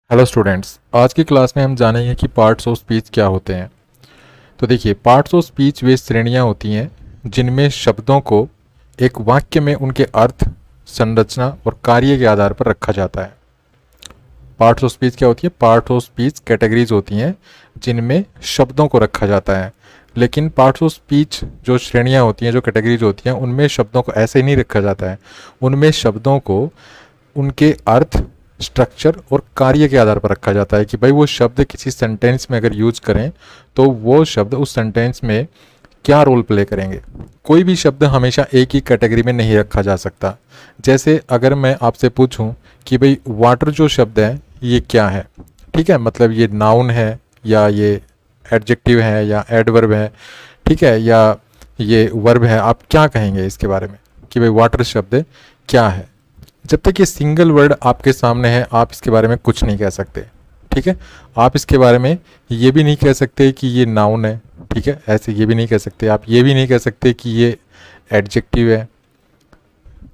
Hello students, आज की class में हम जानेंगे कि पार्ट्स ऑफ स्पीच क्या होते हैं। तो देखिए, पार्ट्स ऑफ स्पीच वे श्रेणियाँ होती हैं जिनमें शब्दों को एक वाक्य में उनके अर्थ, संरचना और कार्य के आधार पर रखा जाता है। पार्ट्स ऑफ स्पीच क्या होती है? पार्ट्स ऑफ स्पीच कैटेगरीज होती हैं जिनमें शब्दों को रखा जाता है। लेकिन पार्ट्स ऑफ स्पीच जो श्रेणियाँ होती हैं, जो कैटेगरीज होती हैं, उनमें शब्दों को ऐसे ही नहीं रखा जाता है। उनमें शब्दों को उनके अर्थ, स्ट्रक्चर और कार्य के आधार पर रखा जाता है कि भाई वो शब्द किसी सेंटेंस में अगर यूज करें तो वो शब्द उस सेंटेंस में क्या रोल प्ले करेंगे। कोई भी शब्द हमेशा एक ही कैटेगरी में नहीं रखा जा सकता। जैसे अगर मैं आपसे पूछूं कि भाई वाटर जो शब्द है ये क्या है, ठीक है, मतलब ये नाउन है या ये एडजेक्टिव है या एडवर्ब है, ठीक है, या ये वर्ब है, आप क्या कहेंगे इसके बारे में कि भाई वाटर शब्द क्या है? जब तक ये सिंगल वर्ड आपके सामने है आप इसके बारे में कुछ नहीं कह सकते, ठीक है। आप इसके बारे में ये भी नहीं कह सकते कि ये नाउन है, ठीक है, ऐसे ये भी नहीं कह सकते। आप ये भी नहीं कह सकते कि ये एडजेक्टिव है,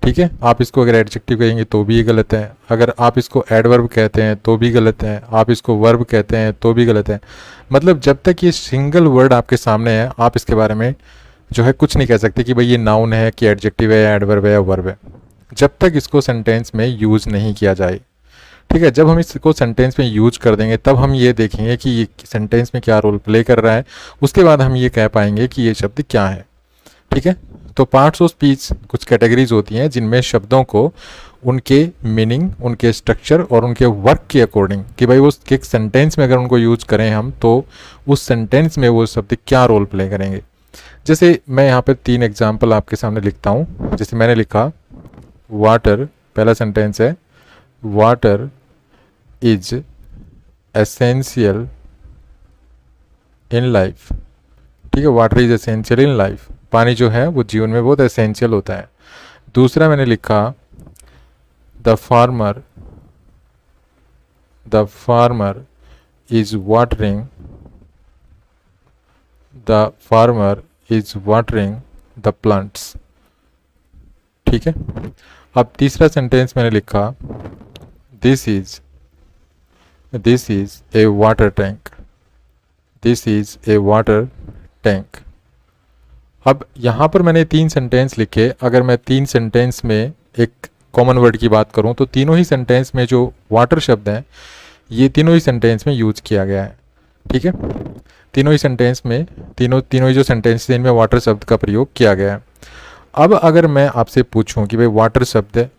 ठीक है। आप इसको अगर एडजेक्टिव कहेंगे तो भी ये गलत है, अगर आप इसको एडवर्ब कहते हैं तो भी गलत है, आप इसको वर्ब कहते हैं तो भी गलत है। मतलब जब तक ये सिंगल वर्ड आपके सामने है आप इसके बारे में जो है कुछ नहीं कह सकते कि भाई ये नाउन है कि एडजेक्टिव है या एडवर्ब है या वर्ब है, जब तक इसको सेंटेंस में यूज़ नहीं किया जाए, ठीक है। जब हम इसको सेंटेंस में यूज कर देंगे तब हम ये देखेंगे कि ये सेंटेंस में क्या रोल प्ले कर रहा है, उसके बाद हम ये कह पाएंगे कि ये शब्द क्या है, ठीक है। तो पार्ट्स ऑफ स्पीच कुछ कैटेगरीज होती हैं जिनमें शब्दों को उनके मीनिंग, उनके स्ट्रक्चर और उनके वर्क के अकॉर्डिंग कि भाई वो एक सेंटेंस में अगर उनको यूज करें हम तो उस सेंटेंस में वो शब्द क्या रोल प्ले करेंगे। जैसे मैं यहाँ पर 3 एग्जाम्पल आपके सामने लिखता हूँ। जैसे मैंने लिखा वाटर, पहला सेंटेंस है water is essential in life, ठीक है, water is essential in life, पानी जो है वो जीवन में बहुत एसेंशियल होता है। दूसरा मैंने लिखा the farmer is watering the plants, ठीक है। अब तीसरा सेंटेंस मैंने लिखा this is a water tank, this is a water tank. अब यहाँ पर मैंने 3 सेंटेंस लिखे। अगर मैं 3 सेंटेंस में एक कॉमन वर्ड की बात करूँ तो तीनों ही सेंटेंस में जो वाटर शब्द है ये तीनों ही सेंटेंस में यूज किया गया है, ठीक है। तीनों ही सेंटेंस में तीनों ही जो सेंटेंस हैं इनमें वाटर शब्द का प्रयोग किया गया है। अब अगर मैं आपसे पूछूं कि भाई वाटर शब्द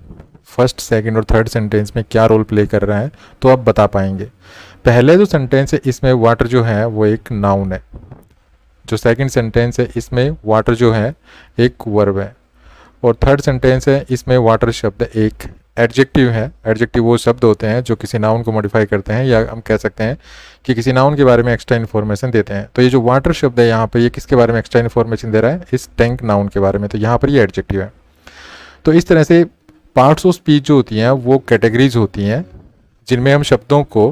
फर्स्ट, सेकंड और थर्ड सेंटेंस में क्या रोल प्ले कर रहा है तो आप बता पाएंगे। पहले जो सेंटेंस है इसमें वाटर जो है वो एक नाउन है, जो सेकंड सेंटेंस है इसमें वाटर जो है एक वर्ब है, और थर्ड सेंटेंस है इसमें वाटर शब्द एक एडजेक्टिव है। एडजेक्टिव वो शब्द होते हैं जो किसी नाउन को मॉडिफाई करते हैं या हम कह सकते हैं कि किसी नाउन के बारे में एक्स्ट्रा इन्फॉर्मेशन देते हैं। तो ये जो वाटर शब्द है यहाँ पर ये किसके बारे में एक्स्ट्रा इन्फॉर्मेशन दे रहा है? इस टैंक नाउन के बारे में, तो यहाँ पर ये एडजेक्टिव है। तो इस तरह से पार्ट्स ऑफ स्पीच जो होती हैं वो कैटेगरीज होती हैं जिनमें हम शब्दों को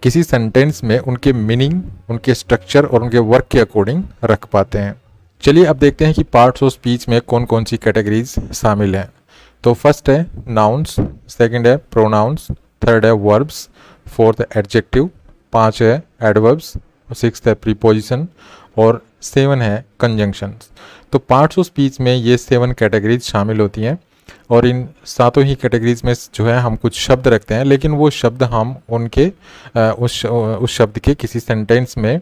किसी सेंटेंस में उनके मीनिंग, उनके स्ट्रक्चर और उनके वर्क के अकॉर्डिंग रख पाते हैं। चलिए अब देखते हैं कि पार्ट्स ऑफ स्पीच में कौन कौन सी कैटेगरीज शामिल हैं। तो फर्स्ट है नाउन्स, सेकंड है प्रोनाउंस, थर्ड है वर्ब्स, फोर्थ है एडजेक्टिव, 5 है एडवर्ब्स, 6 है प्रीपोजिशन और 7 है कंजंक्शंस। तो पार्ट्स ऑफ स्पीच में ये 7 कैटेगरीज शामिल होती हैं और इन सातों ही कैटेगरीज में जो है हम कुछ शब्द रखते हैं, लेकिन वो शब्द हम उनके उस शब्द के किसी सेंटेंस में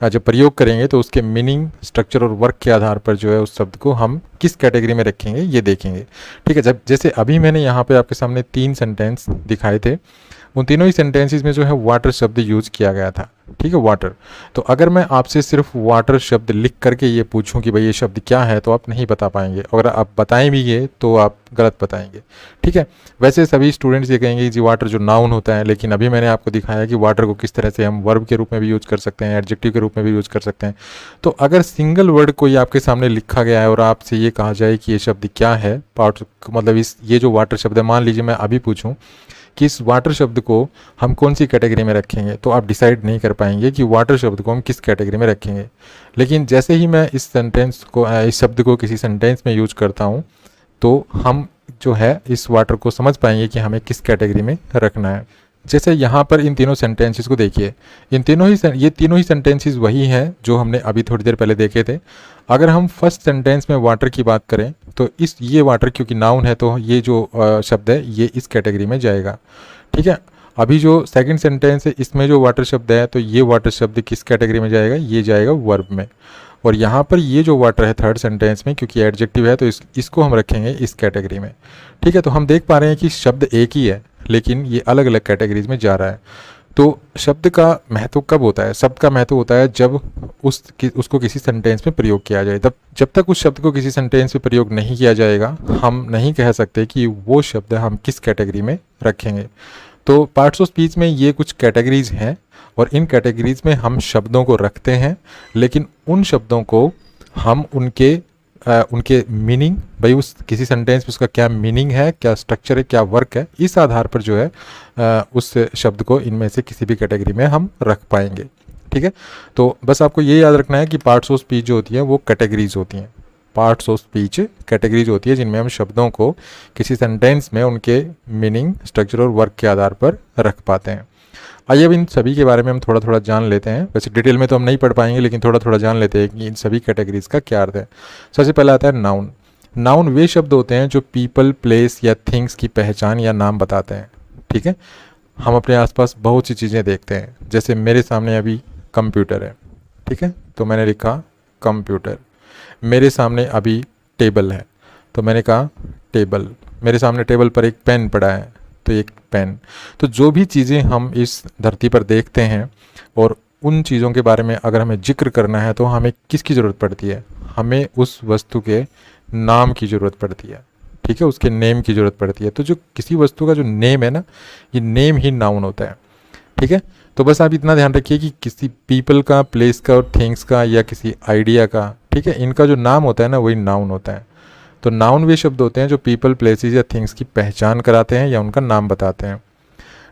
जब प्रयोग करेंगे तो उसके मीनिंग, स्ट्रक्चर और वर्क के आधार पर जो है उस शब्द को हम किस कैटेगरी में रखेंगे ये देखेंगे, ठीक है। जब जैसे अभी मैंने यहाँ पे आपके सामने 3 सेंटेंस दिखाए थे, उन तीनों ही सेंटेंसेस में जो है वाटर शब्द यूज किया गया था, ठीक है, वाटर। तो अगर मैं आपसे सिर्फ वाटर शब्द लिख करके ये पूछूं कि भाई ये शब्द क्या है तो आप नहीं बता पाएंगे, अगर आप बताएं भी ये तो आप गलत बताएंगे, ठीक है। वैसे सभी स्टूडेंट्स ये कहेंगे जी वाटर जो नाउन होता है, लेकिन अभी मैंने आपको दिखाया कि वाटर को किस तरह से हम वर्ब के रूप में भी यूज कर सकते हैं, एडजेक्टिव के रूप में भी यूज कर सकते हैं। तो अगर सिंगल वर्ड कोई आपके सामने लिखा गया है और आपसे ये कहा जाए कि ये शब्द क्या है, पार्ट मतलब ये जो वाटर शब्द है, मान लीजिए मैं अभी पूछूं कि इस वाटर शब्द को हम कौन सी कैटेगरी में रखेंगे, तो आप डिसाइड नहीं कर पाएंगे कि वाटर शब्द को हम किस कैटेगरी में रखेंगे। लेकिन जैसे ही मैं इस शब्द को किसी सेंटेंस में यूज करता हूँ तो हम जो है इस वाटर को समझ पाएंगे कि हमें किस कैटेगरी में रखना है। जैसे यहाँ पर इन तीनों सेंटेंसेस को देखिए, ये तीनों ही सेंटेंसेस वही हैं जो हमने अभी थोड़ी देर पहले देखे थे। अगर हम फर्स्ट सेंटेंस में वाटर की बात करें तो ये वाटर क्योंकि नाउन है तो ये जो शब्द है ये इस कैटेगरी में जाएगा, ठीक है। अभी जो सेकंड सेंटेंस है इसमें जो वाटर शब्द है तो ये वाटर शब्द किस कैटेगरी में जाएगा, ये जाएगा वर्ब में। और यहाँ पर ये जो वाटर है थर्ड सेंटेंस में क्योंकि एडजेक्टिव है तो इसको हम रखेंगे इस कैटेगरी में, ठीक है। तो हम देख पा रहे हैं कि शब्द एक ही है लेकिन ये अलग अलग कैटेगरीज में जा रहा है। तो शब्द का महत्व कब होता है, शब्द का महत्व होता है जब उसको किसी सेंटेंस में प्रयोग किया जाए। जब तक उस शब्द को किसी सेंटेंस में प्रयोग नहीं किया जाएगा हम नहीं कह सकते कि वो शब्द हम किस कैटेगरी में रखेंगे। तो पार्ट्स ऑफ स्पीच में ये कुछ कैटेगरीज हैं और इन कैटेगरीज में हम शब्दों को रखते हैं, लेकिन उन शब्दों को हम उनके मीनिंग, भाई उस किसी सेंटेंस में उसका क्या मीनिंग है, क्या स्ट्रक्चर है, क्या वर्क है, इस आधार पर जो है उस शब्द को इनमें से किसी भी कैटेगरी में हम रख पाएंगे, ठीक है। तो बस आपको ये याद रखना है कि पार्ट्स ऑफ स्पीच जो होती है वो कैटेगरीज होती हैं। पार्ट्स ऑफ स्पीच कैटेगरीज होती है जिनमें हम शब्दों को किसी सेंटेंस में उनके मीनिंग, स्ट्रक्चर और वर्क के आधार पर रख पाते हैं। आइए अब इन सभी के बारे में हम थोड़ा थोड़ा जान लेते हैं। वैसे डिटेल में तो हम नहीं पढ़ पाएंगे लेकिन थोड़ा थोड़ा जान लेते हैं कि इन सभी कैटेगरीज का क्या अर्थ है। सबसे पहला आता है नाउन। नाउन वे शब्द होते हैं जो पीपल, प्लेस या थिंग्स की पहचान या नाम बताते हैं, ठीक है। हम अपने आसपास बहुत सी चीज़ें देखते हैं, जैसे मेरे सामने अभी कंप्यूटर है, ठीक है, तो मैंने लिखा कंप्यूटर। मेरे सामने अभी टेबल है तो मैंने कहा टेबल। मेरे सामने टेबल पर एक पेन पड़ा है तो एक पेन। तो जो भी चीज़ें हम इस धरती पर देखते हैं और उन चीज़ों के बारे में अगर हमें जिक्र करना है तो हमें किसकी ज़रूरत पड़ती है, हमें उस वस्तु के नाम की ज़रूरत पड़ती है, ठीक है, उसके नेम की ज़रूरत पड़ती है। तो जो किसी वस्तु का जो नेम है ना, ये नेम ही नाउन होता है, ठीक है। तो बस आप इतना ध्यान रखिए कि किसी पीपल का, प्लेस का और थिंग्स का या किसी आइडिया का, ठीक है, इनका जो नाम होता है ना वही नाउन होता है। तो नाउन वे शब्द होते हैं जो पीपल, प्लेसेस या थिंग्स की पहचान कराते हैं या उनका नाम बताते हैं।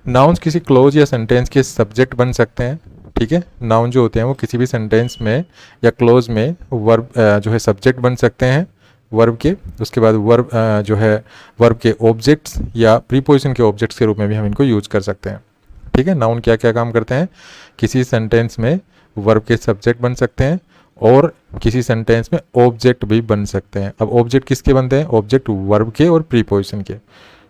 नाउन्स किसी क्लोज या सेंटेंस के सब्जेक्ट बन सकते हैं, ठीक है। नाउन जो होते हैं वो किसी भी सेंटेंस में या क्लोज में वर्ब जो है सब्जेक्ट बन सकते हैं वर्ब के। उसके बाद वर्ब जो है वर्ब के ऑब्जेक्ट्स या प्रीपोजिशन के ऑब्जेक्ट्स के रूप में भी हम इनको यूज कर सकते हैं, ठीक है। नाउन क्या क्या काम करते हैं, किसी सेंटेंस में वर्ब के सब्जेक्ट बन सकते हैं और किसी सेंटेंस में ऑब्जेक्ट भी बन सकते हैं। अब ऑब्जेक्ट किसके बनते हैं, ऑब्जेक्ट वर्ब के और प्रीपोजिशन के,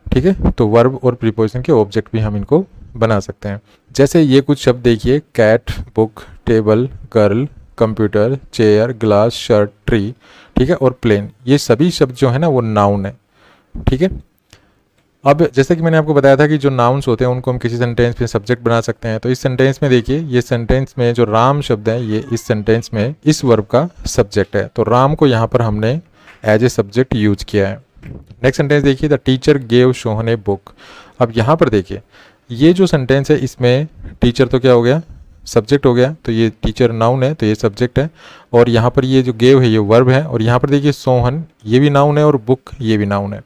ठीक है। तो वर्ब और प्रीपोजिशन के ऑब्जेक्ट भी हम इनको बना सकते हैं। जैसे ये कुछ शब्द देखिए, cat, book, table, girl, computer, chair, glass, shirt, tree, ठीक है, और प्लेन। ये सभी शब्द जो है ना वो नाउन है, ठीक है। अब जैसे कि मैंने आपको बताया था कि जो नाउन्स होते हैं उनको हम किसी सेंटेंस में सब्जेक्ट बना सकते हैं। तो इस सेंटेंस में देखिए, ये सेंटेंस में जो राम शब्द है ये इस सेंटेंस में इस वर्ब का सब्जेक्ट है। तो राम को यहाँ पर हमने एज ए सब्जेक्ट यूज किया है। नेक्स्ट सेंटेंस देखिए, the teacher gave Sohan a book. अब यहाँ पर देखिए, ये जो सेंटेंस है इसमें टीचर तो क्या हो गया, सब्जेक्ट हो गया, तो ये टीचर नाउन है तो ये सब्जेक्ट है। और यहाँ पर ये जो गेव है ये वर्ब है। और यहाँ पर देखिए सोहन ये भी नाउन है और बुक ये भी नाउन है।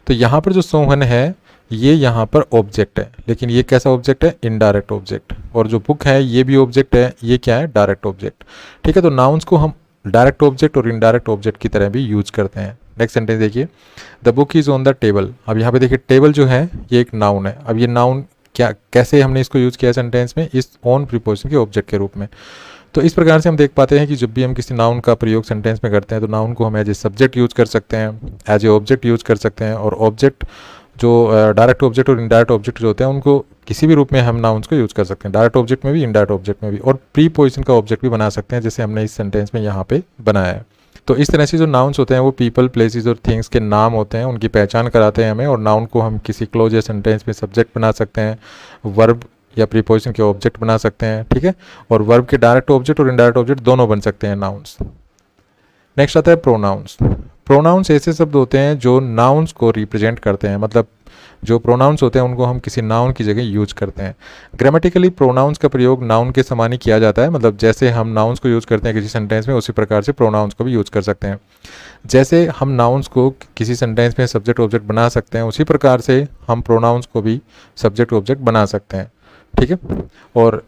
तो यहाँ पर जो सोहन है ये यहाँ पर ऑब्जेक्ट है, लेकिन ये कैसा ऑब्जेक्ट है, इनडायरेक्ट ऑब्जेक्ट। और जो बुक है ये भी ऑब्जेक्ट है, ये क्या है, डायरेक्ट ऑब्जेक्ट, ठीक है। तो नाउन्स को हम डायरेक्ट ऑब्जेक्ट और इनडायरेक्ट ऑब्जेक्ट की तरह भी यूज करते हैं। नेक्स्ट सेंटेंस देखिए, the book is on the table. अब यहाँ पे देखिए टेबल जो है ये एक नाउन है। अब ये नाउन क्या, कैसे हमने इसको यूज किया सेंटेंस में, इस ऑन प्रीपोजिशन के ऑब्जेक्ट के रूप में। तो इस प्रकार से हम देख पाते हैं कि जब भी हम किसी नाउन का प्रयोग सेंटेंस में करते हैं तो नाउन को हम एज ए सब्जेक्ट यूज कर सकते हैं, एज ए ऑब्जेक्ट यूज कर सकते हैं। और ऑब्जेक्ट जो डायरेक्ट ऑब्जेक्ट और इनडायरेक्ट ऑब्जेक्ट जो होते हैं उनको किसी भी रूप में हम नाउन्स को यूज कर सकते हैं, डायरेक्ट ऑब्जेक्ट में भी, इनडायरेक्ट ऑब्जेक्ट में भी। और प्रीपोजिशन का ऑब्जेक्ट भी बना सकते हैं जैसे हमने इस सेंटेंस में यहाँ पे बनाया है। तो इस तरह से जो नाउन्स होते हैं वो पीपल, प्लेसेस और थिंग्स के नाम होते हैं, उनकी पहचान कराते हैं हमें। और नाउन को हम किसी क्लोज या सेंटेंस में सब्जेक्ट बना सकते हैं, वर्ब या प्रीपोजिशन के ऑब्जेक्ट बना सकते हैं, ठीक है। और वर्ब के डायरेक्ट ऑब्जेक्ट और इनडायरेक्ट ऑब्जेक्ट दोनों बन सकते हैं नाउन्स। नेक्स्ट आता है प्रोनाउंस। प्रोनाउंस ऐसे शब्द होते हैं जो नाउन्स को रिप्रेजेंट करते हैं, मतलब जो प्रोनाउंस होते हैं उनको हम किसी नाउन की जगह यूज करते हैं। ग्रामेटिकली प्रोनाउंस का प्रयोग नाउन के समान ही किया जाता है, मतलब जैसे हम नाउन्स को यूज करते हैं किसी सेंटेंस में उसी प्रकार से प्रोनाउंस को भी यूज कर सकते हैं। जैसे हम नाउन्स को किसी सेंटेंस में सब्जेक्ट ऑब्जेक्ट बना सकते हैं उसी प्रकार से हम प्रोनाउंस को भी सब्जेक्ट ऑब्जेक्ट बना सकते हैं, ठीक है। और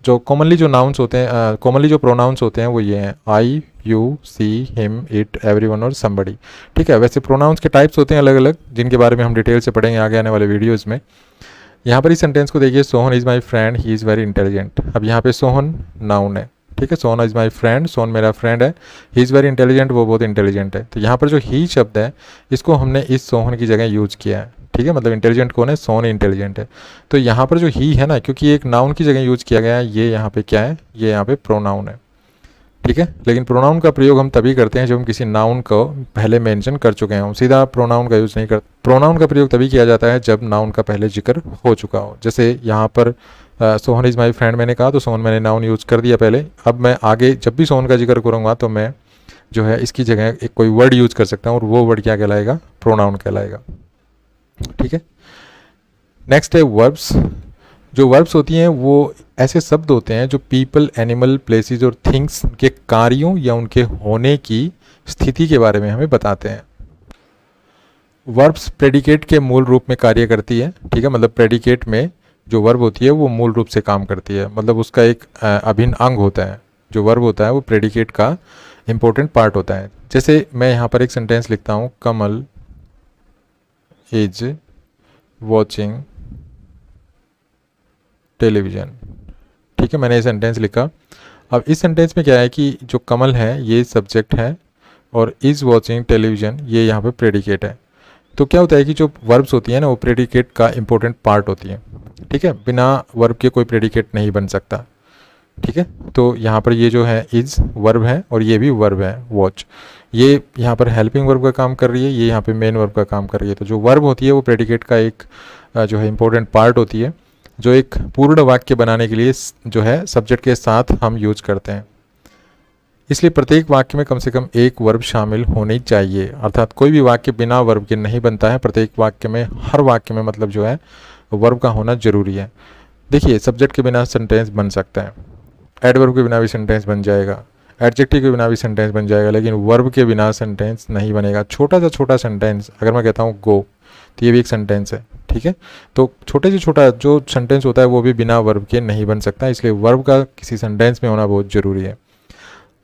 जो कॉमनली जो नाउन्स होते हैं, कॉमनली जो प्रोनाउंस होते हैं वो ये हैं, I, you, she, him, it, everyone और समबडी, ठीक है। वैसे प्रोनाउंस के टाइप्स होते हैं अलग अलग, जिनके बारे में हम डिटेल से पढ़ेंगे आगे आने वाले वीडियोज़ में। यहाँ पर इस सेंटेंस को देखिए, Sohan is my friend, he is very intelligent. अब यहाँ पे सोहन नाउन है, ठीक है, Sohan is my friend, Sohan मेरा फ्रेंड है, ही इज़ वेरी इंटेलिजेंट, वो बहुत इंटेलिजेंट है। तो यहाँ पर जो ही शब्द है इसको हमने इस सोहन की जगह यूज़ किया है, ठीक है, मतलब इंटेलिजेंट कौन है, सोहन इंटेलिजेंट है। तो यहाँ पर जो ही है ना, क्योंकि एक नाउन की जगह यूज़ किया गया है, ये यहाँ पे क्या है, ये यहाँ पे प्रोनाउन है, ठीक है। लेकिन प्रोनाउन का प्रयोग हम तभी करते हैं जब हम किसी नाउन को पहले मेंशन कर चुके हैं, हम सीधा प्रोनाउन का यूज़ नहीं करते। प्रोनाउन का प्रयोग तभी किया जाता है जब नाउन का पहले जिक्र हो चुका हो। जैसे यहाँ पर सोहन इज़ माई फ्रेंड मैंने कहा, तो सोहन मैंने नाउन यूज़ कर दिया पहले। अब मैं आगे जब भी सोहन का जिक्र करूँगा तो मैं जो है इसकी जगह एक कोई वर्ड यूज़ कर सकता हूँ, और वो वर्ड क्या कहलाएगा, प्रोनाउन कहलाएगा, ठीक है। नेक्स्ट है वर्ब्स। जो वर्ब्स होती हैं वो ऐसे शब्द होते हैं जो पीपल, एनिमल, प्लेसेस और थिंग्स के कार्यों या उनके होने की स्थिति के बारे में हमें बताते हैं। वर्ब्स प्रेडिकेट के मूल रूप में कार्य करती है, ठीक है, मतलब प्रेडिकेट में जो वर्ब होती है वो मूल रूप से काम करती है, मतलब उसका एक अभिन्न अंग होता है। जो वर्ब होता है वो प्रेडिकेट का इम्पोर्टेंट पार्ट होता है। जैसे मैं यहाँ पर एक सेंटेंस लिखता हूँ, कमल इज वॉचिंग टेलीविज़न, ठीक है, मैंने ये सेंटेंस लिखा। अब इस सेंटेंस में क्या है कि जो कमल है ये सब्जेक्ट है और इज़ वॉचिंग टेलीविज़न ये यहाँ पे प्रेडिकेट है। तो क्या होता है कि जो वर्ब्स होती हैं ना वो प्रेडिकेट का इंपॉर्टेंट पार्ट होती हैं, ठीक है, बिना वर्ब के कोई प्रेडिकेट नहीं बन सकता, ठीक है। तो यहाँ पर ये जो है इज़ वर्ब है और ये भी वर्ब है वॉच, ये यहाँ पर हेल्पिंग वर्ब का काम कर रही है, ये यहाँ पे मेन वर्ब का काम कर रही है। तो जो वर्ब होती है वो प्रेडिकेट का एक जो है इंपॉर्टेंट पार्ट होती है, जो एक पूर्ण वाक्य बनाने के लिए जो है सब्जेक्ट के साथ हम यूज करते हैं। इसलिए प्रत्येक वाक्य में कम से कम एक वर्ब शामिल होनी चाहिए, अर्थात कोई भी वाक्य बिना वर्ब के नहीं बनता है। प्रत्येक वाक्य में, हर वाक्य में मतलब जो है वर्ब का होना जरूरी है। देखिए, सब्जेक्ट के बिना सेंटेंस बन सकता है, एडवर्ब के बिना भी सेंटेंस बन जाएगा, एडजेक्टिव के बिना भी सेंटेंस बन जाएगा, लेकिन वर्ब के बिना सेंटेंस नहीं बनेगा। छोटा सा छोटा सेंटेंस, अगर मैं कहता हूँ गो, तो ये भी एक सेंटेंस है, ठीक है। तो छोटे से छोटा जो सेंटेंस होता है वो भी बिना वर्ब के नहीं बन सकता, इसलिए वर्ब का किसी सेंटेंस में होना बहुत ज़रूरी है।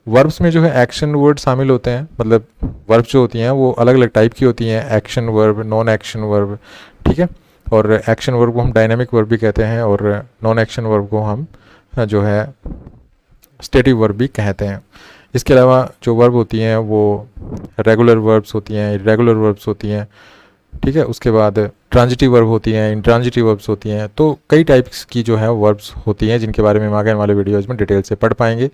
वर्ब्स में जो है एक्शन वर्ड शामिल होते हैं, मतलब वर्ब्स जो होती हैं वो अलग अलग टाइप की होती हैं, action verb, non action verb, ठीक है। और एक्शन वर्ब को हम डायनामिक वर्ब भी कहते हैं और नॉन एक्शन वर्ब को हम जो है स्टेटिव वर्ब भी कहते हैं। इसके अलावा जो वर्ब होती हैं वो रेगुलर वर्ब्स होती हैं, इर्रेगुलर वर्ब्स होती हैं, ठीक है। उसके बाद ट्रांजिटिव वर्ब होती हैं, इंट्रांजिटिव वर्ब्स होती हैं। तो कई टाइप्स की जो है वर्ब्स होती हैं जिनके बारे में हम आगे वाले वीडियोज़ में डिटेल से पढ़ पाएंगे।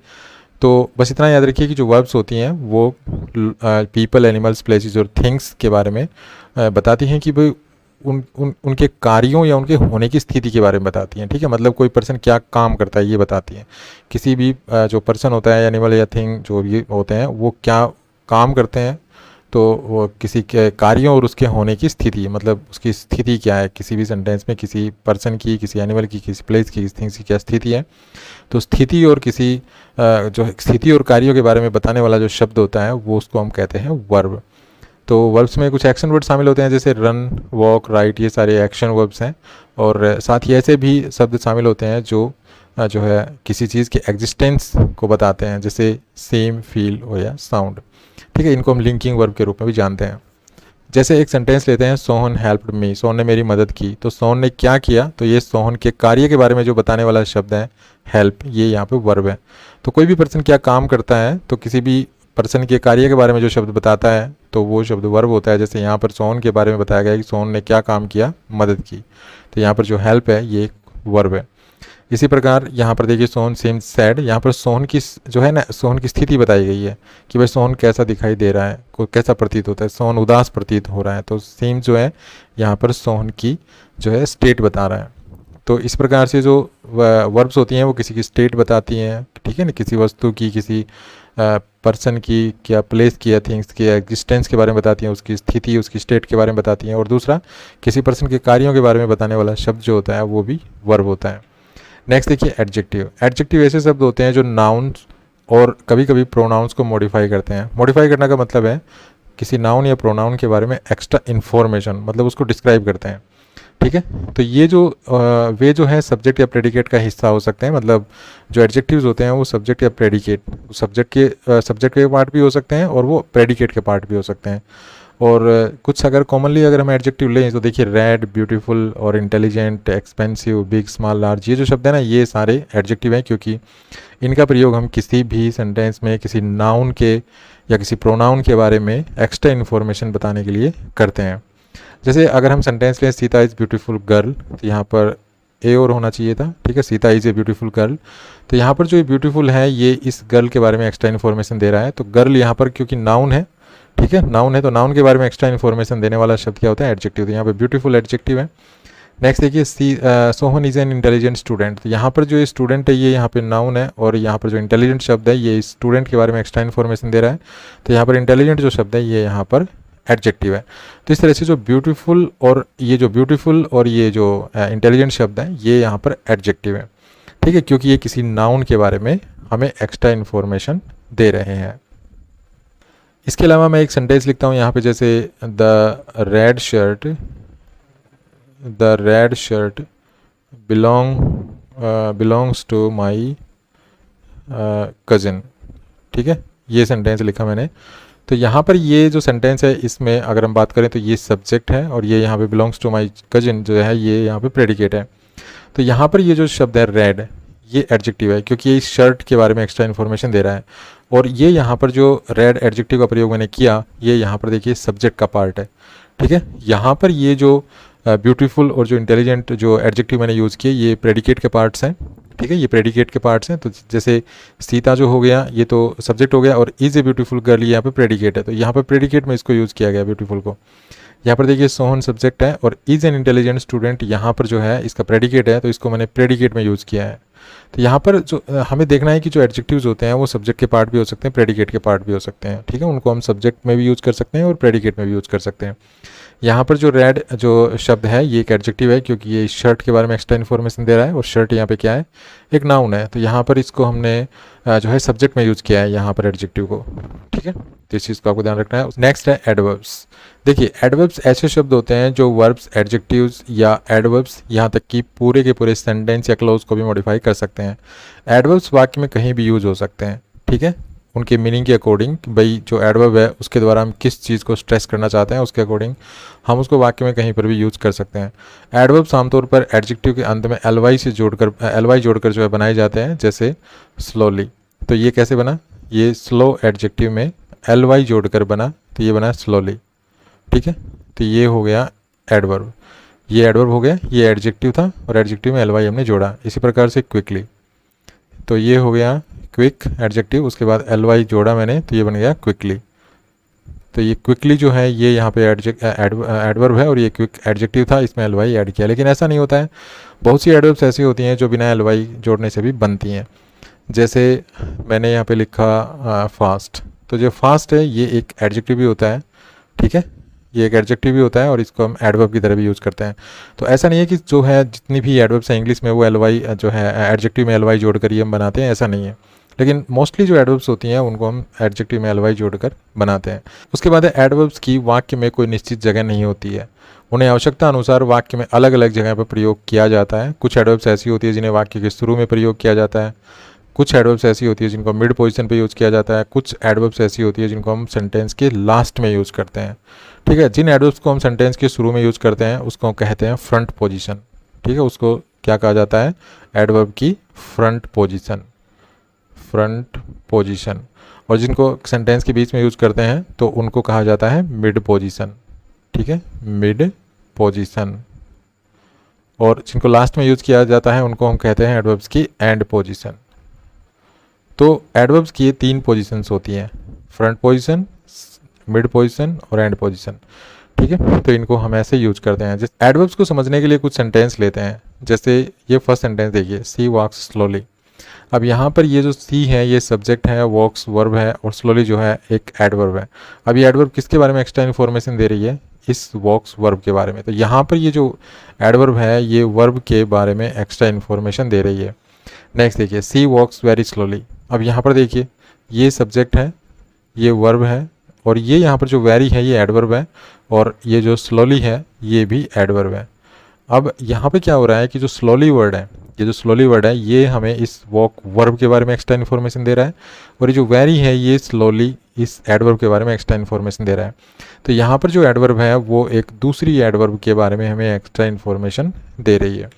तो बस इतना याद रखिए कि जो वर्ब्स होती हैं वो पीपल, एनिमल्स, प्लेसेस और थिंग्स के बारे में बताती हैं कि भाई उनके कार्यों या उनके होने की स्थिति के बारे में बताती हैं, ठीक है। मतलब कोई पर्सन क्या काम करता है ये बताती हैं। किसी भी जो पर्सन होता है, एनिमल या थिंग जो भी होते हैं वो क्या काम करते हैं, तो वो किसी के कार्यों और उसके होने की स्थिति, मतलब उसकी स्थिति क्या है किसी भी सेंटेंस में, किसी पर्सन की, किसी एनिमल की, किसी प्लेस की, किसी थिंग्स की क्या स्थिति है। तो स्थिति और किसी जो स्थिति और कार्यों के बारे में बताने वाला जो शब्द होता है वो उसको हम कहते हैं वर्ब। तो वर्ब्स में कुछ एक्शन वर्ड शामिल होते हैं, जैसे रन, वॉक, राइट, ये सारे एक्शन वर्ब्स हैं। और साथ ही ऐसे भी शब्द शामिल होते हैं जो है किसी चीज़ के एग्जिस्टेंस को बताते हैं, जैसे सेम, फील हो या साउंड, ठीक है। इनको हम लिंकिंग वर्ब के रूप में भी जानते हैं। जैसे एक सेंटेंस लेते हैं, सोहन हेल्प्ड मी, सोहन ने मेरी मदद की। तो सोहन ने क्या किया, तो ये सोहन के कार्य के बारे में जो बताने वाला शब्द है हेल्प, ये यहाँ पे वर्ब है। तो कोई भी पर्सन क्या काम करता है, तो किसी भी पर्सन के कार्य के बारे में जो शब्द बताता है तो वो शब्द वर्ब होता है। जैसे यहाँ पर सोहन के बारे में बताया गया कि सोहन ने क्या काम किया, मदद की, तो यहाँ पर जो हेल्प है ये एक वर्ब है। इसी प्रकार यहाँ पर देखिए, सोहन सेम्स सैड, यहाँ पर सोहन की जो है ना, सोहन की स्थिति बताई गई है कि भाई सोहन कैसा दिखाई दे रहा है, को कैसा प्रतीत होता है, सोहन उदास प्रतीत हो रहा है। तो सेम जो है यहाँ पर सोहन की जो है स्टेट बता रहा है। तो इस प्रकार से जो वर्ब्स होती हैं वो किसी की स्टेट बताती हैं, ठीक है ना, किसी वस्तु की, किसी पर्सन की, क्या प्लेस की, या थिंग्स की एग्जिस्टेंस के बारे में बताती हैं, उसकी स्थिति, उसकी स्टेट के बारे में बताती हैं। और दूसरा, किसी पर्सन के कार्यों के बारे में बताने वाला शब्द जो होता है वो भी वर्ब होता है। नेक्स्ट देखिए एडजेक्टिव। एडजेक्टिव ऐसे शब्द होते हैं जो नाउन्स और कभी कभी प्रोनाउंस को मॉडिफाई करते हैं। मॉडिफाई करने का मतलब है किसी नाउन या प्रोनाउन के बारे में एक्स्ट्रा इन्फॉर्मेशन, मतलब उसको डिस्क्राइब करते हैं, ठीक है। तो ये जो वे जो है सब्जेक्ट या प्रेडिकेट का हिस्सा हो सकते हैं। मतलब जो एडजेक्टिव्स होते हैं वो सब्जेक्ट या प्रेडिकेट, सब्जेक्ट के पार्ट भी हो सकते हैं और वो प्रेडिकेट के पार्ट भी हो सकते हैं। और कुछ अगर कॉमनली अगर हम एडजेक्टिव लें तो देखिए रेड, ब्यूटीफुल और intelligent, expensive, big, small, large, ये जो शब्द है ना ये सारे एडजेक्टिव हैं, क्योंकि इनका प्रयोग हम किसी भी सेंटेंस में किसी नाउन के या किसी प्रोनाउन के बारे में एक्स्ट्रा इन्फॉर्मेशन बताने के लिए करते हैं। जैसे अगर हम सेंटेंस लें सीता इज़ ब्यूटीफुल गर्ल, तो यहाँ पर ए और होना चाहिए था, ठीक है, Sita is a beautiful girl. तो यहाँ पर जो ये ब्यूटीफुल है ये इस गर्ल के बारे में एक्स्ट्रा इन्फॉर्मेशन दे रहा है। तो गर्ल यहाँ पर क्योंकि नाउन है, ठीक है, नाउन है, तो नाउन के बारे में एक्स्ट्रा इन्फॉर्मेशन देने वाला शब्द क्या होता है? एडजेक्टिव। तो यहाँ पे ब्यूटीफुल एडजेक्टिव है। नेक्स्ट देखिए Sohan is an intelligent student. तो यहाँ पर जो ये स्टूडेंट है ये यहाँ पे नाउन है, और यहाँ पर जो इंटेलिजेंट शब्द है ये स्टूडेंट के बारे में एक्स्ट्रा इन्फॉर्मेशन दे रहा है। तो यहाँ पर इंटेलिजेंट जो शब्द है ये यहाँ पर एडजेक्टिव है। तो इस तरह से जो ब्यूटीफुल और ये जो इंटेलिजेंट शब्द है ये यहाँ पर एडजेक्टिव है, ठीक है, क्योंकि ये किसी नाउन के बारे में हमें एक्स्ट्रा इन्फॉर्मेशन दे रहे हैं। इसके अलावा मैं एक सेंटेंस लिखता हूँ यहाँ पे, जैसे the red shirt belongs to my cousin, ठीक है, ये सेंटेंस लिखा मैंने। तो यहाँ पर ये जो सेंटेंस है इसमें अगर हम बात करें तो ये सब्जेक्ट है, और ये यहाँ पे बिलोंग्स टू माई कज़िन जो है ये यहाँ पे प्रेडिकेट है। तो यहाँ पर ये जो शब्द है रेड ये एडजेक्टिव है, क्योंकि ये इस शर्ट के बारे में एक्स्ट्रा इन्फॉर्मेशन दे रहा है। और ये यहाँ पर जो रेड एडजेक्टिव का प्रयोग मैंने किया ये यहाँ पर देखिए सब्जेक्ट का पार्ट है, ठीक है। यहाँ पर ये जो ब्यूटीफुल और जो इंटेलिजेंट जो एडजेक्टिव मैंने यूज़ किए ये प्रेडिकेट के पार्ट्स हैं, ठीक है, ये प्रेडिकेट के पार्ट्स हैं। तो जैसे सीता जो हो गया ये तो सब्जेक्ट हो गया, और इज़ ए ब्यूटीफुल गर्ल यहाँ पे प्रेडिकेट है। तो यहाँ पर प्रेडिकेट में इसको यूज़ किया गया ब्यूटीफुल को। यहाँ पर देखिए सोहन सब्जेक्ट है, और इज़ एन इंटेलिजेंट स्टूडेंट यहाँ पर जो है इसका प्रेडिकेट है, तो इसको मैंने प्रेडिकेट में यूज़ किया है। तो यहाँ पर जो हमें देखना है कि जो एडजेक्टिव्स होते हैं वो सब्जेक्ट के पार्ट भी हो सकते हैं, प्रेडिकेट के पार्ट भी हो सकते हैं, ठीक है, उनको हम सब्जेक्ट में भी यूज़ कर सकते हैं और प्रेडिकेट में भी यूज़ कर सकते हैं। यहाँ पर जो रेड जो शब्द है ये एक एडजेक्टिव है, क्योंकि ये शर्ट के बारे में एक्स्ट्रा इन्फॉर्मेशन दे रहा है, और शर्ट यहाँ पे क्या है? एक नाउन है। तो यहाँ पर इसको हमने जो है सब्जेक्ट में यूज़ किया है यहाँ पर एडजेक्टिव को, ठीक है। तो इस चीज़ को आपको ध्यान रखना है। नेक्स्ट है एडवर्ब्स। देखिए एडवर्ब्स ऐसे शब्द होते हैं जो वर्ब्स, एडजेक्टिव्स या एडवर्ब्स यहाँ तक कि पूरे के पूरे सेंटेंस या क्लोज को भी मॉडिफाई कर सकते हैं। एडवर्ब्स वाक्य में कहीं भी यूज़ हो सकते हैं, ठीक है, उनके मीनिंग के अकॉर्डिंग। भाई जो एडवर्ब है उसके द्वारा हम किस चीज़ को स्ट्रेस करना चाहते हैं उसके अकॉर्डिंग हम उसको वाक्य में कहीं पर भी यूज़ कर सकते हैं। एडवर्ब्स आमतौर पर एडजेक्टिव के अंत में एलवाई जोड़कर जो है बनाए जाते हैं, जैसे स्लोली। तो ये कैसे बना? ये स्लो एडजेक्टिव में एलवाई जोड़कर बना, तो ये बना स्लोली, ठीक है। तो ये हो गया एडवर्ब, ये एडवर्ब हो गया, ये एडजेक्टिव था और एडजेक्टिव में एलवाई हमने जोड़ा। इसी प्रकार से क्विकली, तो ये हो गया क्विक एडजेक्टिव, उसके बाद एलवाई जोड़ा मैंने तो ये बन गया क्विकली। तो ये क्विकली जो है ये यहाँ पे एडवर्ब है और ये क्विक एडजेक्टिव था, इसमें एलवाई ऐड किया। लेकिन ऐसा नहीं होता है, बहुत सी एडवर्ब्स ऐसी होती हैं जो बिना एलवाई जोड़ने से भी बनती हैं। जैसे मैंने यहाँ पे लिखा फास्ट, तो जो फास्ट है ये एक एडजेक्टिव भी होता है, ठीक है, ये एक एडजेक्टिव भी होता है और इसको हम एडवर्ब की तरह भी यूज़ करते हैं। तो ऐसा नहीं है कि जो है जितनी भी एडवर्ब्स हैं इंग्लिश में वो एलवाई जो है एडजेक्टिव में एलवाई जोड़कर ही हम बनाते हैं, ऐसा नहीं है। लेकिन मोस्टली जो एडवर्ब्स होती हैं उनको हम एडजेक्टिव में एलवाई जोड़कर बनाते हैं। उसके बाद एडवर्ब्स की वाक्य में कोई निश्चित जगह नहीं होती है, उन्हें आवश्यकता अनुसार वाक्य में अलग अलग जगह पर प्रयोग किया जाता है। कुछ एडवर्ब्स ऐसी होती है जिन्हें वाक्य के शुरू में प्रयोग किया जाता है, कुछ एडवर्ब्स ऐसी होती है जिनको मिड पोजीशन पे यूज़ किया जाता है, कुछ एडवर्ब्स ऐसी होती है जिनको हम सेंटेंस के लास्ट में यूज़ करते हैं, ठीक है। जिन एडवर्ब्स को हम सेंटेंस के शुरू में यूज़ करते हैं उसको कहते हैं फ्रंट पोजीशन, ठीक है, उसको क्या कहा जाता है? एडवर्ब की फ्रंट पोजीशन। और जिनको सेंटेंस के बीच में यूज़ करते हैं तो उनको कहा जाता है मिड पोजीशन, ठीक है, मिड पोजीशन। और जिनको लास्ट में यूज़ किया जाता है उनको हम कहते हैं एडवर्ब्स की एंड पोजीशन। तो एडवर्ब्स की 3 पोजीशंस होती हैं, फ्रंट पोजीशन, मिड पोजीशन और एंड पोजीशन, ठीक है। तो इनको हम ऐसे यूज करते हैं। जैसे एडवर्ब्स को समझने के लिए कुछ सेंटेंस लेते हैं, जैसे ये फर्स्ट सेंटेंस देखिए, सी वॉक्स स्लोली। अब यहाँ पर ये जो सी है ये सब्जेक्ट है, वॉक्स वर्ब है और स्लोली जो है एक एडवर्ब है। अब ये एडवर्ब किसके बारे में एक्स्ट्रा इन्फॉर्मेशन दे रही है? इस वॉक्स वर्ब के बारे में। तो यहाँ पर ये जो एडवर्ब है ये वर्ब के बारे में एक्स्ट्रा इन्फॉर्मेशन दे रही है। नेक्स्ट देखिए, सी वॉक्स वेरी स्लोली। अब यहाँ पर देखिए ये सब्जेक्ट है, ये वर्ब है और ये यहाँ पर जो वेरी है ये एडवर्ब है और ये जो स्लोली है ये भी एडवर्ब है। अब यहाँ पे क्या हो रहा है कि जो स्लोली वर्ड है ये जो स्लोली वर्ड है ये हमें इस वॉक वर्ब के बारे में एक्स्ट्रा इन्फॉर्मेशन दे रहा है, और ये जो वेरी है ये स्लोली इस एडवर्ब के बारे में एक्स्ट्रा इन्फॉर्मेशन दे रहा है। तो यहाँ पर जो एडवर्ब है वो एक दूसरी एडवर्ब के बारे में हमें एक्स्ट्रा इन्फॉर्मेशन दे रही है।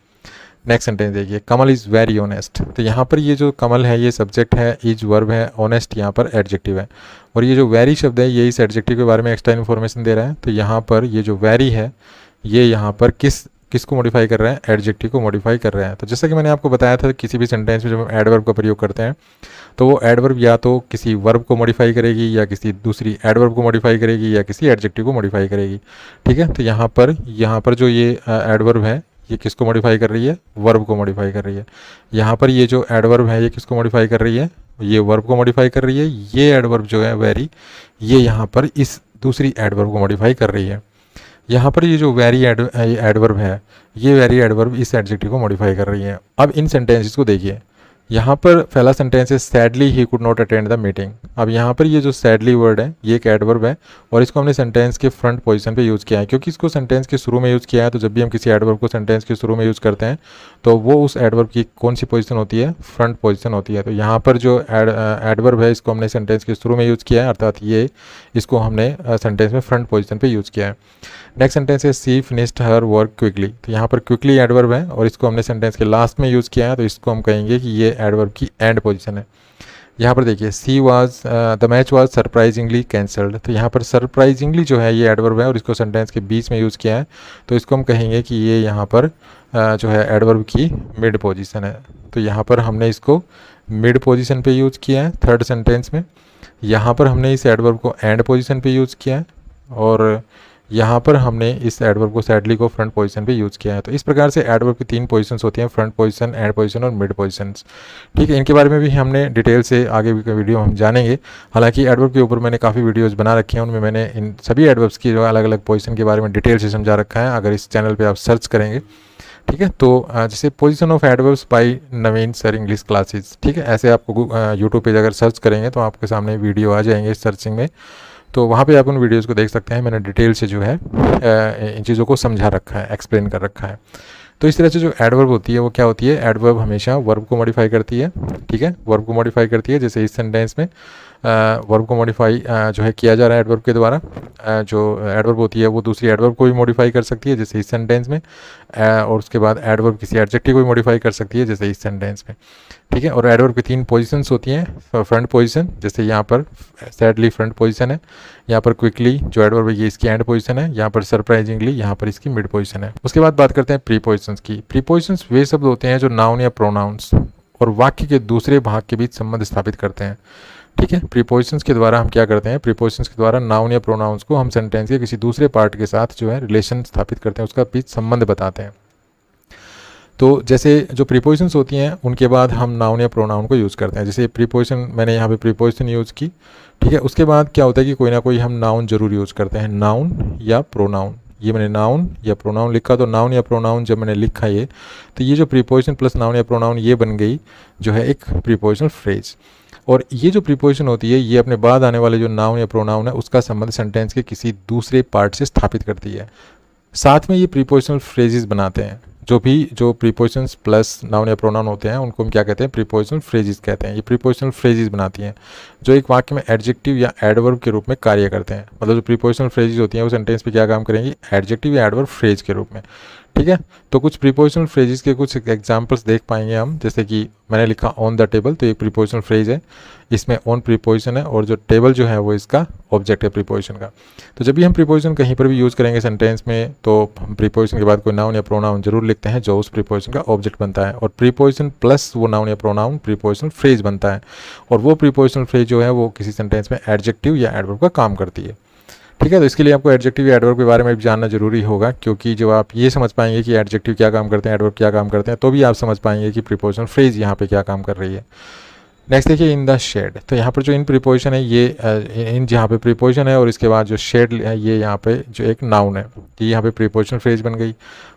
नेक्स्ट सेंटेंस देखिए, कमल इज़ वेरी ऑनेस्ट। तो यहाँ पर ये जो कमल है ये सब्जेक्ट है, इज वर्ब है, ऑनेस्ट यहाँ पर एडजेक्टिव है, और ये जो वेरी शब्द है ये इस एडजेक्टिव के बारे में एक्स्ट्रा इन्फॉर्मेशन दे रहा है। तो यहाँ पर ये जो वेरी है ये यहाँ पर किसको मॉडिफाई कर रहा है, एडजेक्टिव को मॉडिफाई कर रहा है। तो जैसा कि मैंने आपको बताया था किसी भी सेंटेंस में जब हम एडवर्ब का प्रयोग करते हैं तो वो एडवर्ब या तो किसी वर्ब को मॉडिफाई करेगी या किसी दूसरी एडवर्ब को मॉडिफाई करेगी या किसी एडजेक्टिव को मॉडिफाई करेगी। ठीक है, तो यहाँ पर जो ये एडवर्ब है ये किसको मॉडिफाई कर रही है, वर्ब को मॉडिफाई कर रही है। यहाँ पर ये जो एडवर्ब है ये किसको मॉडिफाई कर रही है, ये वर्ब को मॉडिफाई कर रही है। ये एडवर्ब जो है वेरी, ये यहाँ पर इस दूसरी एडवर्ब को मॉडिफाई कर रही है। यहाँ पर ये जो वेरी एडवर्ब है ये वेरी एडवर्ब इस एडजेक्टिव को मॉडिफाई कर रही है। अब इन सेंटेंसेस को देखिए, यहाँ पर पहला सेंटेंस है sadly he could not attend the meeting. अब यहाँ पर ये जो सैडली वर्ड है ये एक एडवर्ब है और इसको हमने सेंटेंस के फ्रंट पोजीशन पे यूज़ किया है, क्योंकि इसको सेंटेंस के शुरू में यूज़ किया है। तो जब भी हम किसी एडवर्ब को सेंटेंस के शुरू में यूज़ करते हैं तो वो उस एडवर्ब की कौन सी पोजीशन होती है, फ्रंट पोजीशन होती है। तो यहाँ पर जो एडवर्ब है इसको हमने सेंटेंस के शुरू में यूज़ किया है, अर्थात ये इसको हमने सेंटेंस में फ्रंट पोजीशन पे यूज़ किया है। नेक्स्ट सेंटेंस है सी फिनिश्ड हर वर्क क्विकली। तो यहाँ पर क्विकली एडवर्ब है और इसको हमने सेंटेंस के लास्ट में यूज़ किया है, तो इसको हम कहेंगे कि ये एडवर्ब की एंड पोजीशन है। यहाँ पर देखिए the match was surprisingly cancelled. तो यहाँ पर सरप्राइजिंगली जो है ये एडवर्ब है और इसको सेंटेंस के बीच में यूज़ किया है, तो इसको हम कहेंगे कि ये यहाँ पर जो है एडवर्ब की मिड पोजीशन है। तो यहाँ पर हमने इसको मिड पोजीशन पे यूज़ किया है थर्ड सेंटेंस में। यहाँ पर हमने इस एडवर्ब को एंड पोजीशन पे यूज़ किया है और यहाँ पर हमने इस एडवर्ब को सैडली को फ्रंट पोजीशन पे यूज़ किया है। तो इस प्रकार से एडवर्ब की 3 पोजीशंस होती हैं, फ्रंट पोजीशन, एंड पोजीशन और मिड पोजीशंस। ठीक है, इनके बारे में भी हमने डिटेल से आगे भी वीडियो हम जानेंगे। हालांकि एडवर्ब के ऊपर मैंने काफ़ी वीडियोज़ बना रखे हैं, उनमें मैंने इन सभी एडवर्ब्स की जो अलग अलग पोजीशन के बारे में डिटेल से समझा रखा है। अगर इस चैनल पर आप सर्च करेंगे, ठीक है, तो जैसे position of adverbs by Naveen sir English classes, ठीक है, ऐसे आपको यूट्यूब पे अगर सर्च करेंगे तो आपके सामने वीडियो आ जाएंगे इस सर्चिंग में, तो वहाँ पे आप उन वीडियोज़ को देख सकते हैं। मैंने डिटेल से जो है इन चीज़ों को समझा रखा है, एक्सप्लेन कर रखा है। तो इस तरह से जो एडवर्ब होती है वो क्या होती है, एडवर्ब हमेशा वर्ब को मॉडिफाई करती है। ठीक है, वर्ब को मॉडिफाई करती है। जैसे इस सेंटेंस में वर्ब को मॉडिफाई जो है किया जा रहा है एडवर्ब के द्वारा। जो एडवर्ब होती है वो दूसरी एडवर्ब को भी मॉडिफाई कर सकती है जैसे इस सेंटेंस में, और उसके बाद एडवर्ब किसी एडजेक्टिव को भी मॉडिफाई कर सकती है जैसे इस सेंटेंस में। ठीक है, और एडवर्ब की 3 पोजीशंस होती हैं। फ्रंट पोजीशन, जैसे यहाँ पर सैडली फ्रंट पोजीशन है, यहाँ पर क्विकली जो एडवर्ब है ये इसकी एंड पोजीशन है, यहाँ पर सरप्राइजिंगली यहाँ पर इसकी मिड पोजीशन है। उसके बाद बात करते हैं प्रीपोजिशंस की। प्रीपोजिशंस वे शब्द होते हैं जो नाउन या प्रोनाउंस और वाक्य के दूसरे भाग के बीच संबंध स्थापित करते हैं। ठीक है, प्रीपोजिशंस के द्वारा हम क्या करते हैं, प्रीपोजिशंस के द्वारा नाउन या प्रोनाउंस को हम सेंटेंस के किसी दूसरे पार्ट के साथ जो है रिलेशन स्थापित करते हैं, उसका बीच संबंध बताते हैं। तो जैसे जो प्रीपोजिशंस होती हैं उनके बाद हम नाउन या प्रोनाउन को यूज़ करते हैं। जैसे प्रीपोजिशन, मैंने यहाँ पे प्रीपोजिशन यूज़ की, ठीक है, उसके बाद क्या होता है कि कोई ना कोई हम नाउन जरूर यूज़ करते हैं, नाउन या प्रोनाउन। ये मैंने नाउन या प्रोनाउन लिखा, तो नाउन या प्रोनाउन जब मैंने लिखा ये, तो ये जो प्रीपोजिशन प्लस नाउन या प्रोनाउन ये बन गई जो है एक प्रीपोजिशनल फ्रेज। और ये जो प्रीपोजिशन होती है ये अपने बाद आने वाले जो नाउन या प्रोनाउन है उसका संबंध सेंटेंस के किसी दूसरे पार्ट से स्थापित करती है। साथ में ये प्रीपोजिशनल फ्रेजेस बनाते हैं। जो प्रीपोजिशंस प्लस नाउन या प्रोनाउन होते हैं उनको हम क्या कहते हैं, प्रीपोजिशनल फ्रेजेस कहते हैं। ये प्रीपोजिशनल फ्रेजेस बनाती हैं जो एक वाक्य में एडजेक्टिव या एडवर्ब के रूप में कार्य करते हैं। मतलब जो प्रीपोजिशनल फ्रेजेस होती हैं वो सेंटेंस पे क्या काम करेंगी, एडजेक्टिव या एडवर्ब फ्रेज के रूप में। ठीक है, तो कुछ प्रीपोजिशनल फ्रेजेस के कुछ एग्जांपल्स देख पाएंगे हम। जैसे कि मैंने लिखा ऑन द टेबल, तो ये प्रीपोजिशनल फ्रेज है, इसमें ऑन प्रीपोजिशन है और जो टेबल जो है वो इसका ऑब्जेक्ट है प्रीपोजिशन का। तो जब भी हम प्रीपोजिशन कहीं पर भी यूज़ करेंगे सेंटेंस में तो हम प्रीपोजिशन के बाद कोई नाउन या प्रोनाउन जरूर लिखते हैं जो उस प्रीपोजिशन का ऑब्जेक्ट बनता है, और प्रीपोजिशन प्लस वो नाउन या प्रोनाउन प्रीपोजिशनल फ्रेज बनता है, और वो प्रीपोजिशनल फ्रेज जो है वो किसी सेंटेंस में एडजेक्टिव या एडवर्ब का काम करती है। ठीक है, तो इसके लिए आपको एडजेक्टिव या एडवर्ब के बारे में भी जानना जरूरी होगा, क्योंकि जब आप ये समझ पाएंगे कि एडजेक्टिव क्या काम करते हैं, एडवर्ब क्या काम करते हैं, तो भी आप समझ पाएंगे कि प्रीपोजिशनल फ्रेज यहाँ पे क्या काम कर रही है। नेक्स्ट देखिए इन द शेड। तो यहाँ पर जो इन प्रीपोजिशन है ये इन जहाँ पे प्रीपोजिशन है और इसके बाद जो शेड है ये यहाँ पे जो एक नाउन है, ये यहाँ पे प्रीपोजिशनल फ्रेज बन गई।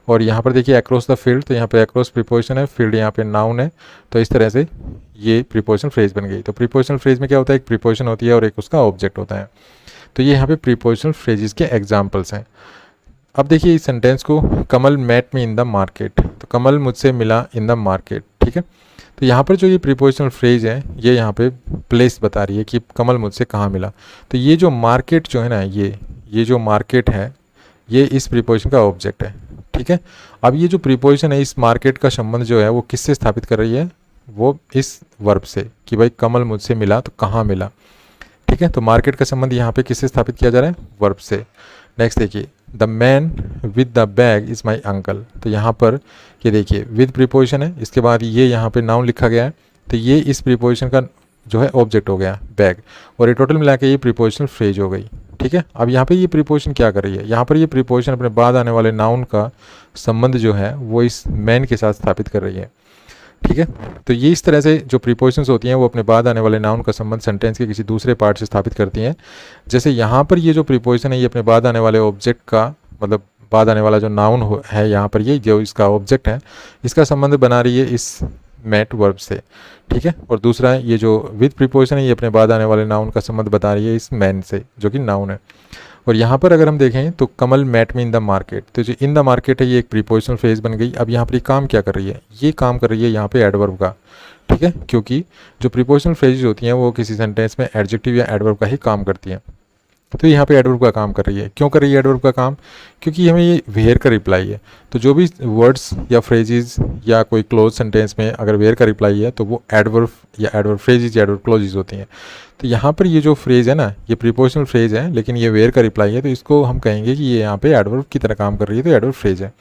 और यहाँ पर देखिए अक्रॉस द फील्ड, तो यहाँ पे अक्रॉस प्रीपोजिशन है, फील्ड यहाँ पे नाउन है, तो इस तरह से ये प्रीपोजिशनल फ्रेज बन गई। तो प्रीपोजिशनल फ्रेज में क्या होता है, एक प्रीपोजिशन होती है और एक उसका ऑब्जेक्ट होता है। तो ये यहाँ पे प्रीपोजिशनल फ्रेजेस के एग्जाम्पल्स हैं। अब देखिए इस सेंटेंस को, Kamal met me in the market, तो कमल मुझसे मिला इन द मार्केट, ठीक है। तो यहाँ पर जो ये प्रीपोजिशनल फ्रेज है ये यहाँ पे प्लेस बता रही है कि कमल मुझसे कहाँ मिला। तो ये जो मार्केट जो है ना, ये जो मार्केट है ये इस प्रीपोजिशन का ऑब्जेक्ट है, ठीक है। अब ये जो प्रीपोजिशन है इस मार्केट का संबंध जो है वो किससे स्थापित कर रही है, वो इस वर्ब से, कि भाई कमल मुझसे मिला तो कहाँ मिला, ठीक है। तो मार्केट का संबंध यहाँ पे किससे स्थापित किया जा रहा है, वर्ब से। नेक्स्ट देखिए, the man with the bag is my uncle, तो यहाँ पर ये देखिए विद प्रीपोजिशन है, इसके बाद ये यहाँ पे नाउन लिखा गया है, तो ये इस प्रीपोजिशन का जो है ऑब्जेक्ट हो गया बैग, और ये टोटल मिला के ये प्रीपोजिशनल फ्रेज हो गई, ठीक है। अब यहाँ पे ये प्रीपोजिशन क्या कर रही है, यहाँ पर ये प्रीपोजिशन अपने बाद आने वाले नाउन का संबंध जो है वो इस मैन के साथ स्थापित कर रही है, ठीक है। तो ये इस तरह से जो प्रीपोजिशंस होती हैं वो अपने बाद आने वाले नाउन का संबंध सेंटेंस के किसी दूसरे पार्ट से स्थापित करती हैं। जैसे यहाँ पर ये जो प्रीपोजिशन है ये अपने बाद आने वाले ऑब्जेक्ट का, मतलब बाद आने वाला जो नाउन है यहाँ पर ये जो इसका ऑब्जेक्ट है इसका संबंध बना रही है इस मेट वर्ब से, ठीक है। और दूसरा ये जो विद प्रीपोजिशन है ये अपने बाद आने वाले नाउन का संबंध बता रही है इस मैन से जो कि नाउन है। और यहाँ पर अगर हम देखें तो Kamal met me in the market, तो जो इन द मार्केट है ये एक प्रीपोजिशनल फ्रेज बन गई। अब यहाँ पर ये काम क्या कर रही है, ये काम कर रही है यहाँ पे एडवर्ब का, ठीक है, क्योंकि जो प्रीपोजिशनल फ्रेजेस होती हैं वो किसी सेंटेंस में एडजेक्टिव या एडवर्ब का ही काम करती हैं। तो यहाँ पे एडवर्ब का काम कर रही है। क्यों कर रही है एडवर्ब का काम, क्योंकि हमें ये वेयर का रिप्लाई है। तो जो भी वर्ड्स या फ्रेजेस या कोई क्लोज सेंटेंस में अगर वेयर का रिप्लाई है तो वो एडवर्ब या एडवर्ब फ्रेजेस या एडवर्ब क्लोजेस होती हैं। तो यहाँ पर ये जो फ्रेज है ना ये प्रीपोजिशनल फ्रेज है लेकिन ये वेयर का रिप्लाई है, तो इसको हम कहेंगे कि ये यहाँ पे एडवर्ब की तरह काम कर रही है, तो एडवर्ब फ्रेज है।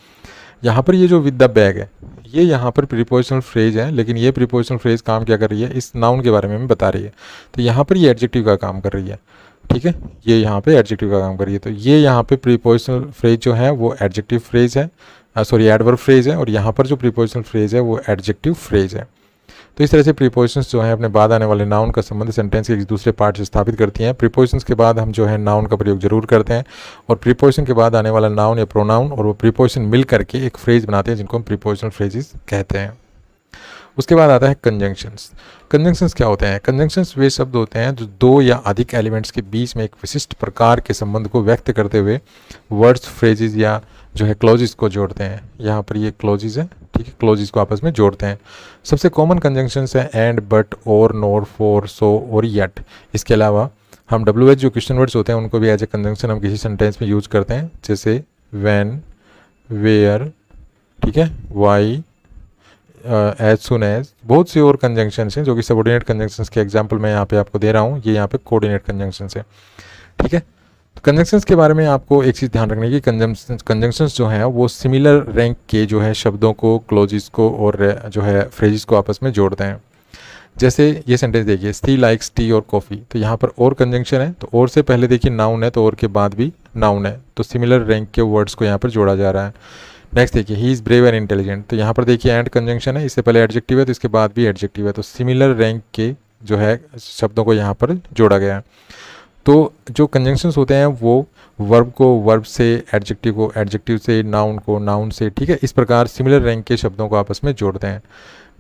यहाँ पर ये जो विद द बैग है ये यहाँ पर प्रीपोजिशनल फ्रेज है, लेकिन ये प्रीपोजिशनल फ्रेज काम क्या कर रही है, इस नाउन के बारे में हमें बता रही है। तो यहाँ पर ये एडजेक्टिव का काम कर रही है, ठीक है, ये यहाँ पे एडजेक्टिव का काम कर रही है। तो ये यहाँ पे प्रीपोजिशनल फ्रेज जो है वो एडजेक्टिव फ्रेज है, सॉरी एडवर्ब फ्रेज है, और यहाँ पर जो प्रीपोजिशनल फ्रेज है वो एडजेक्टिव फ्रेज है। तो इस तरह से प्रीपोजिशंस जो है अपने बाद आने वाले नाउन का संबंध सेंटेंस के एक दूसरे पार्ट से स्थापित करती हैं। प्रीपोजिशंस के बाद हम जो है नाउन का प्रयोग जरूर करते हैं, और प्रीपोजिशन के बाद आने वाला नाउन या प्रोनाउन और वो प्रीपोजिशन मिल करके एक फ्रेज बनाते हैं जिनको हम प्रीपोजिशनल फ्रेजेस कहते हैं। उसके बाद आता है कंजंक्शंस। कंजंक्शंस क्या होते हैं, कंजंक्शंस वे शब्द होते हैं जो दो या अधिक एलिमेंट्स के बीच में एक विशिष्ट प्रकार के संबंध को व्यक्त करते हुए वर्ड्स, फ्रेजेस या जो है क्लोजेस को जोड़ते हैं। यहाँ पर ये क्लोजेस है, ठीक है, क्लोजेस को आपस में जोड़ते हैं। सबसे कॉमन कंजंक्शंस हैं एंड, बट, और, नोर, फॉर, सो और येट। इसके अलावा हम WH जो क्वेश्चन वर्ड्स होते हैं उनको भी एज ए कंजंक्शन हम किसी सेंटेंस में यूज करते हैं, जैसे व्हेन, वेयर, ठीक है, वाई, एज सुन एज। बहुत सी और कंजंक्शंस हैं जो कि सबऑर्डिनेट कंजंक्शंस के एग्जांपल मैं यहाँ पे आपको दे रहा हूँ, ये यहाँ पे कोऑर्डिनेट कंजंक्शंस है, ठीक है। तो कंजंक्शंस के बारे में आपको एक चीज़ ध्यान रखनी है कि कंजंक्शंस जो हैं वो सिमिलर रैंक के जो है शब्दों को, क्लोजेस को और जो है फ्रेजेस को आपस में जोड़ते हैं। जैसे ये सेंटेंस देखिए, सी लाइक्स टी और कॉफ़ी, तो यहाँ पर और कंजंक्शन है, तो और से पहले देखिए नाउन है, तो और के बाद भी नाउन है, तो सिमिलर रैंक के वर्ड्स को यहाँ पर जोड़ा जा रहा है। नेक्स्ट देखिए, he is brave and intelligent, तो यहाँ पर देखिए एंड कंजंक्शन है, इससे पहले एडजेक्टिव है तो इसके बाद भी एडजेक्टिव है, तो सिमिलर रैंक के जो है शब्दों को यहाँ पर जोड़ा गया है। तो जो कंजंक्शंस होते हैं वो वर्ब को वर्ब से, एडजेक्टिव को एडजेक्टिव से, नाउन को नाउन से, ठीक है, इस प्रकार सिमिलर रैंक के शब्दों को आपस में जोड़ते हैं।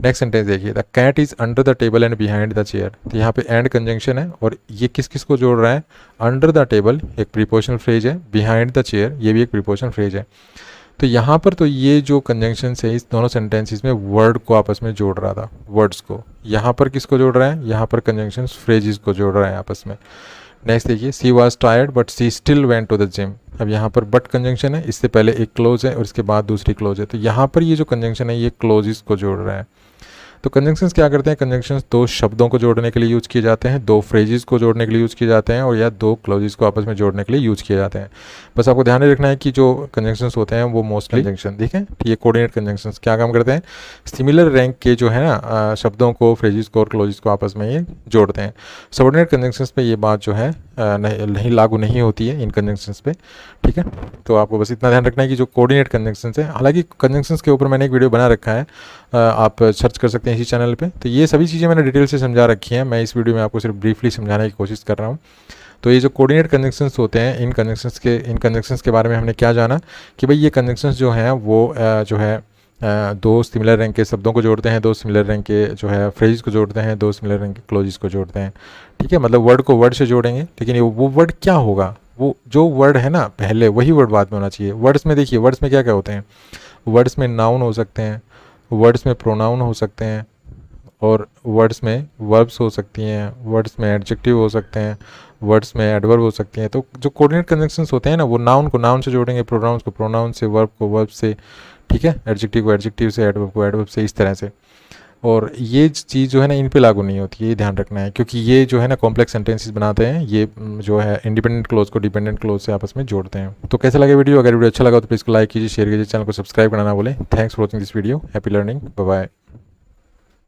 नेक्स्ट सेंटेंस देखिए, the cat is under the table and behind the chair, तो यहाँ पे एंड कंजंक्शन है और ये किस किस को जोड़ रहा है, अंडर द टेबल एक प्रीपोजिशनल फ्रेज है, बिहाइंड द चेयर ये भी एक प्रीपोजिशनल फ्रेज है। तो यहाँ पर तो ये जो कंजंक्शन है इस दोनों सेंटेंसेस में वर्ड को आपस में जोड़ रहा था, वर्ड्स को। यहाँ पर किसको जोड़ रहा है, यहाँ पर कंजंक्शन फ्रेजेस को जोड़ रहा है आपस में। नेक्स्ट देखिए, she was tired but she still went to the gym, अब यहाँ पर बट कंजंक्शन है, इससे पहले एक क्लोज है और इसके बाद दूसरी क्लोज है, तो यहाँ पर ये जो कंजंक्शन है ये क्लोजेस को जोड़ रहा है। तो कंजंक्शंस क्या करते हैं, कंजंक्शंस दो शब्दों को जोड़ने के लिए यूज़ किए जाते हैं, दो फ्रेजेस को जोड़ने के लिए यूज़ किए जाते हैं, और या दो क्लोजेस को आपस में जोड़ने के लिए यूज़ किए जाते हैं। बस आपको ध्यान रखना है कि जो कंजंक्शंस होते हैं वो मोस्टली कंजंक्शन, ठीक है, ये कोऑर्डिनेट कंजंक्शंस क्या काम करते हैं, सिमिलर रैंक के जो है ना शब्दों को, फ्रेजेस को और क्लोजेस को आपस में ये जोड़ते हैं। सबऑर्डिनेट कंजंक्शंस पे ये बात जो है नहीं लागू नहीं होती है इन कंजंक्शंस पे, ठीक है। तो आपको बस इतना ध्यान रखना है कि जो कोऑर्डिनेट कंजंक्शंस है, हालांकि कंजंक्शंस के ऊपर मैंने एक वीडियो बना रखा है, आप सर्च कर सकते हैं इसी चैनल पे, तो ये सभी चीज़ें मैंने डिटेल से समझा रखी हैं, मैं इस वीडियो में आपको सिर्फ ब्रीफली समझाने की कोशिश कर रहा हूँ। तो ये जो कोऑर्डिनेट कंजंक्शंस होते हैं, इन कंजंक्शंस के बारे में हमने क्या जाना कि भाई ये कंजंक्शंस जो हैं वो जो है दो सिमिलर रैंक के शब्दों को जोड़ते हैं, दो सिमिलर रैंक के जो है फ्रेजेस को जोड़ते हैं, दो सिमिलर रैंक के क्लोजेस को जोड़ते हैं, ठीक है। मतलब वर्ड को वर्ड से जोड़ेंगे, लेकिन वो वर्ड क्या होगा वो जो वर्ड है ना पहले वही वर्ड बाद में होना चाहिए। वर्ड्स में देखिए, वर्ड्स में क्या क्या होते हैं, वर्ड्स में नाउन हो सकते हैं, वर्ड्स में प्रोनाउन हो सकते हैं, और वर्ड्स में वर्ब्स हो सकती हैं, वर्ड्स में एडजेक्टिव हो सकते हैं, वर्ड्स में एडवर्ब हो सकती हैं। तो जो कोऑर्डिनेट कंजंक्शंस होते हैं ना, वो नाउन को नाउन से जोड़ेंगे, प्रोनाउंस को प्रोनाउन से, वर्ब को वर्ब से, ठीक है, एडजेक्टिव को एडजेक्टिव से, एडवर्ब को एडवर्ब से, इस तरह से। और ये चीज़ जो है ना इन पे लागू नहीं होती है, ये ध्यान रखना है, क्योंकि ये जो है ना कॉम्प्लेक्स सेंटेंसेस बनाते हैं, ये जो है इंडिपेंडेंट क्लोज को डिपेंडेंट क्लोज से आपस में जोड़ते हैं। तो कैसा लगे वीडियो? अगर वीडियो अच्छा लगा तो प्लीज़ को लाइक कीजिए, शेयर कीजिए, चैनल को सब्सक्राइब करना ना बोलें। Thanks for watching this video. Happy learning. Bye bye.